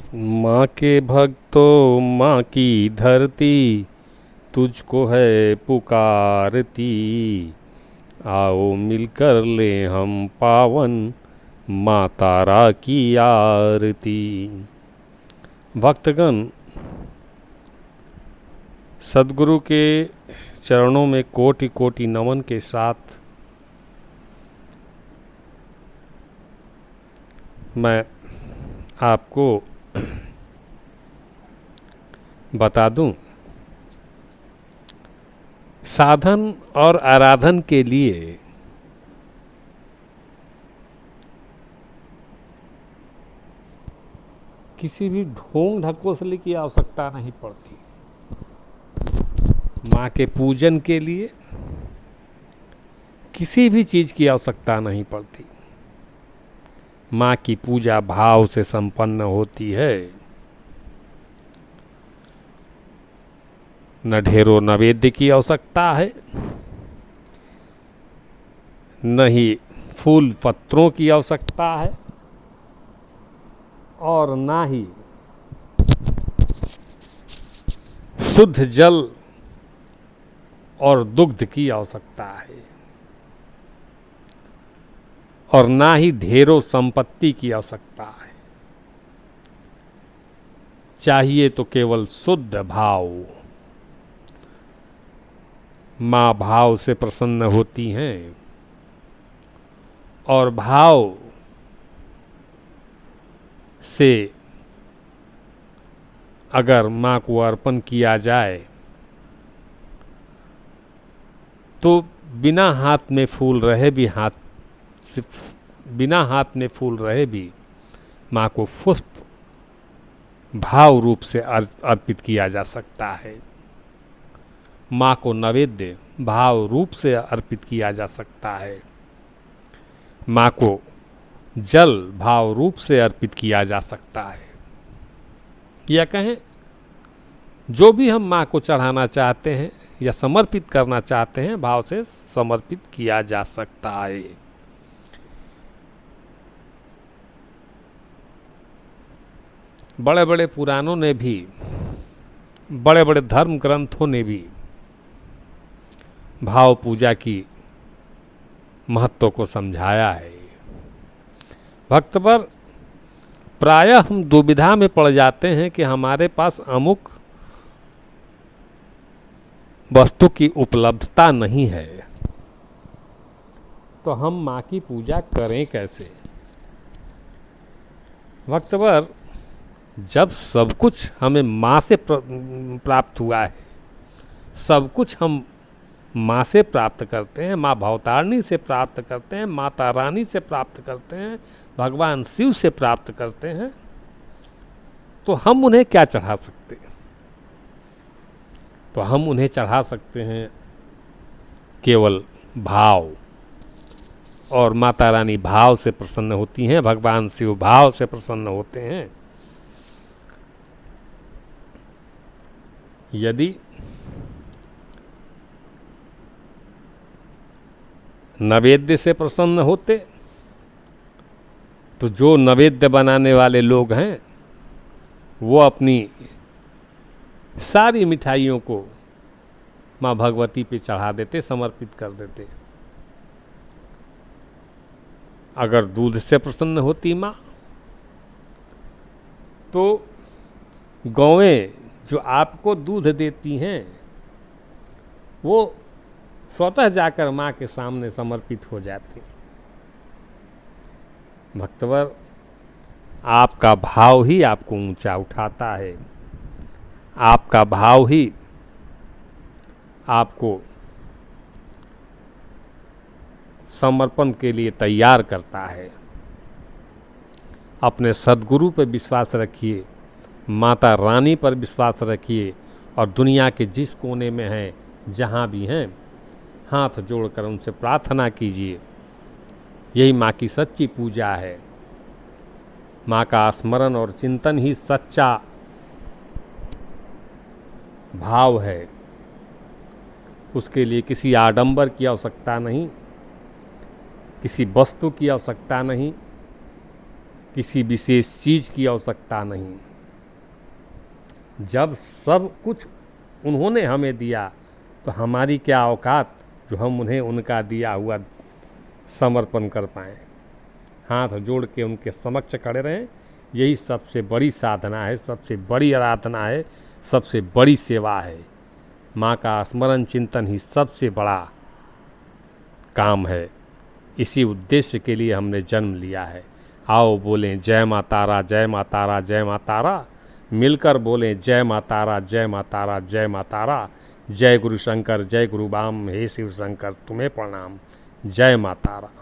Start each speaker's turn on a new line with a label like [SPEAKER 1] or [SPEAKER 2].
[SPEAKER 1] माँ के भक्तों माँ की धरती तुझको है पुकारती। आओ मिलकर ले हम पावन माँ तारा की आरती। भक्तगण, सद्गुरु के चरणों में कोटि कोटि नमन के साथ मैं आपको बता दूं, साधन और आराधन के लिए किसी भी ढोंग ढकोसले की आवश्यकता नहीं पड़ती। माँ के पूजन के लिए किसी भी चीज की आवश्यकता नहीं पड़ती। माँ की पूजा भाव से संपन्न होती है। न ढेरों नैवेद्य की आवश्यकता है, न ही फूल पत्रों की आवश्यकता है, और ना ही शुद्ध जल और दुग्ध की आवश्यकता है, और ना ही ढेरों संपत्ति की आवश्यकता है। चाहिए तो केवल शुद्ध भाव। माँ भाव से प्रसन्न होती हैं, और भाव से अगर माँ को अर्पण किया जाए तो बिना हाथ में फूल रहे भी बिना हाथ में फूल रहे भी माँ को पुष्प भाव रूप से अर्पित किया जा सकता है। माँ को नैवेद्य भाव रूप से अर्पित किया जा सकता है। माँ को जल भाव रूप से अर्पित किया जा सकता है। या कहें, जो भी हम माँ को चढ़ाना चाहते हैं या समर्पित करना चाहते हैं, भाव से समर्पित किया जा सकता है। बड़े बड़े पुराणों ने भी, बड़े बड़े धर्म ग्रंथों ने भी भाव पूजा की महत्व को समझाया है। भक्त पर प्रायः हम दुविधा में पड़ जाते हैं कि हमारे पास अमुक वस्तु की उपलब्धता नहीं है, तो हम माँ की पूजा करें कैसे। भक्तवर, जब सब कुछ हमें माँ से प्राप्त हुआ है, सब कुछ हम माँ से प्राप्त करते हैं, माँ भवतारिणी से प्राप्त करते हैं, माता रानी से प्राप्त करते हैं, भगवान शिव से प्राप्त करते हैं, तो हम उन्हें क्या चढ़ा सकते हैं। तो हम उन्हें चढ़ा सकते हैं केवल भाव, और माता रानी भाव से प्रसन्न होती हैं, भगवान शिव भाव से प्रसन्न होते हैं। यदि नैवेद्य से प्रसन्न होते तो जो नैवेद्य बनाने वाले लोग हैं वो अपनी सारी मिठाइयों को माँ भगवती पे चढ़ा देते, समर्पित कर देते। अगर दूध से प्रसन्न होती माँ, तो गौएं जो आपको दूध देती हैं वो स्वतः जाकर माँ के सामने समर्पित हो जाती। भक्तवर, आपका भाव ही आपको ऊंचा उठाता है। आपका भाव ही आपको समर्पण के लिए तैयार करता है। अपने सद्गुरु पर विश्वास रखिए, माता रानी पर विश्वास रखिए, और दुनिया के जिस कोने में हैं, जहाँ भी हैं, हाथ जोड़कर उनसे प्रार्थना कीजिए। यही माँ की सच्ची पूजा है। माँ का स्मरण और चिंतन ही सच्चा भाव है। उसके लिए किसी आडंबर की आवश्यकता नहीं, किसी वस्तु की आवश्यकता नहीं, किसी विशेष चीज की आवश्यकता नहीं। जब सब कुछ उन्होंने हमें दिया तो हमारी क्या औकात जो हम उन्हें उनका दिया हुआ समर्पण कर पाएँ। हाथ जोड़ के उनके समक्ष खड़े रहें, यही सबसे बड़ी साधना है, सबसे बड़ी आराधना है, सबसे बड़ी सेवा है। माँ का स्मरण चिंतन ही सबसे बड़ा काम है। इसी उद्देश्य के लिए हमने जन्म लिया है। आओ बोलें जय माँ तारा, जय माँ तारा, जय माँ तारा। मिलकर बोलें जय माँ तारा, जय माँ तारा, जय माँ तारा। जय गुरु शंकर, जय गुरु बाम, हे शिव शंकर तुम्हें प्रणाम। जय माँ तारा।